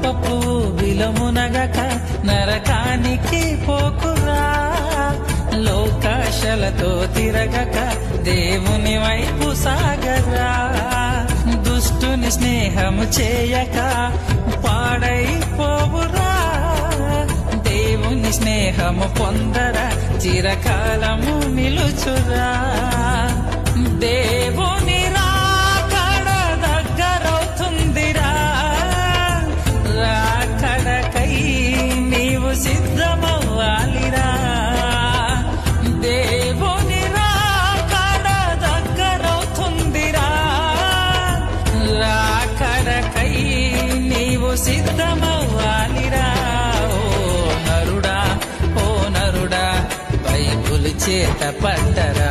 పాపపు విలమునగక నరకానికి పోకురా. లోకాశలతో తిరగక దేవుని వైపు సాగరా. దుష్టుని స్నేహము చేయక పాడైపోవురా. దేవుని స్నేహము పొందరా, చిరకాలము నిలుచురా. దేవుని రాకడ దగ్గరవుతుందిరా. రాకడకై నీవు సిద్ధమవ్వాలిరా. దేవుని రాకడ దగ్గరవుతుందిరా. రాకడకై నీవు సిద్ధమవ్వాలిరా. ఓ నరుడా, బైబుల్ చేత పట్టరా.